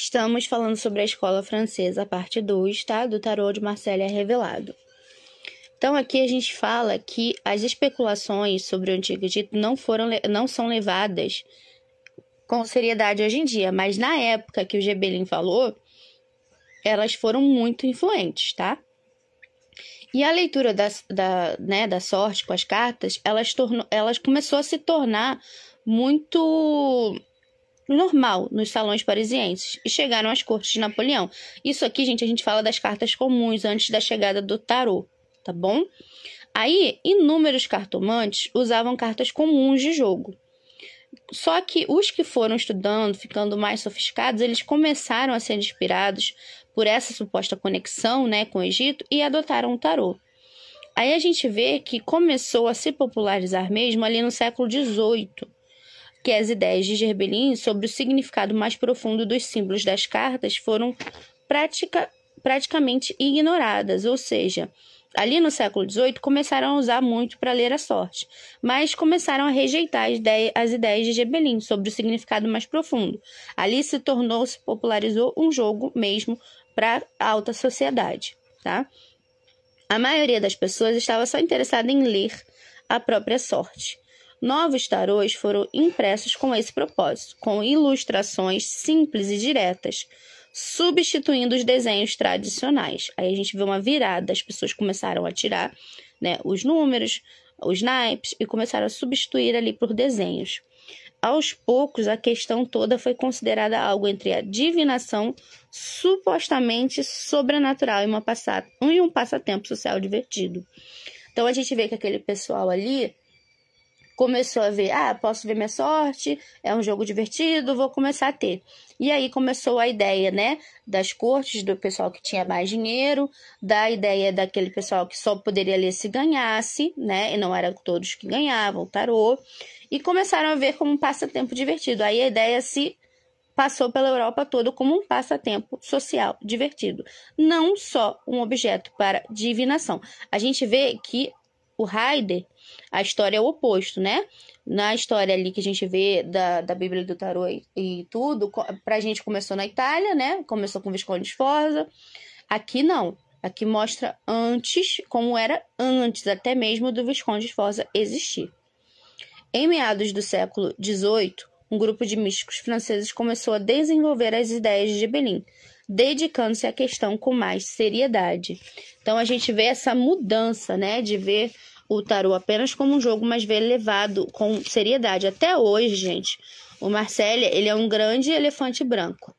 Estamos falando sobre a escola francesa, parte 2, tá? Do tarô de Marcélia Revelado. Então, aqui a gente fala que as especulações sobre o Antigo Egito não são levadas com seriedade hoje em dia, mas na época que o Gebelin falou, elas foram muito influentes, tá? E a leitura da sorte com as cartas, elas começou a se tornar muito normal nos salões parisienses e chegaram às cortes de Napoleão. Isso aqui, gente, a gente fala das cartas comuns antes da chegada do tarô, tá bom? Aí, inúmeros cartomantes usavam cartas comuns de jogo. Só que os que foram estudando, ficando mais sofisticados, eles começaram a ser inspirados por essa suposta conexão, né, com o Egito e adotaram o tarô. Aí a gente vê que começou a se popularizar mesmo ali no século XVIII, que as ideias de Gebelin sobre o significado mais profundo dos símbolos das cartas foram praticamente ignoradas, ou seja, ali no século XVIII começaram a usar muito para ler a sorte, mas começaram a rejeitar as ideias de Gebelin sobre o significado mais profundo. Ali se popularizou um jogo mesmo para a alta sociedade, tá? A maioria das pessoas estava só interessada em ler a própria sorte. Novos tarôs foram impressos com esse propósito, com ilustrações simples e diretas, substituindo os desenhos tradicionais. Aí a gente vê uma virada, as pessoas começaram a tirar, né, os números, os naipes e começaram a substituir ali por desenhos. Aos poucos, a questão toda foi considerada algo entre a divinação supostamente sobrenatural e um passatempo social divertido. Então a gente vê que aquele pessoal ali começou a ver, posso ver minha sorte, é um jogo divertido, vou começar a ter. E aí começou a ideia, né, das cortes, do pessoal que tinha mais dinheiro, da ideia daquele pessoal que só poderia ler se ganhasse, né, e não eram todos que ganhavam, tarô, e começaram a ver como um passatempo divertido. Aí a ideia se passou pela Europa toda como um passatempo social divertido, não só um objeto para divinação. A gente vê que o Heider, a história é o oposto, né? Na história ali que a gente vê da Bíblia do Tarô e tudo, pra gente começou na Itália, né? Começou com Visconde de Sforza. Aqui não. Aqui mostra antes, como era antes até mesmo do Visconde de Sforza existir. Em meados do século XVIII, um grupo de místicos franceses começou a desenvolver as ideias de Gebelin, dedicando-se à questão com mais seriedade. Então a gente vê essa mudança, né, de ver o tarô apenas como um jogo, mas ver levado com seriedade. Até hoje, gente, o Marcélia, ele é um grande elefante branco.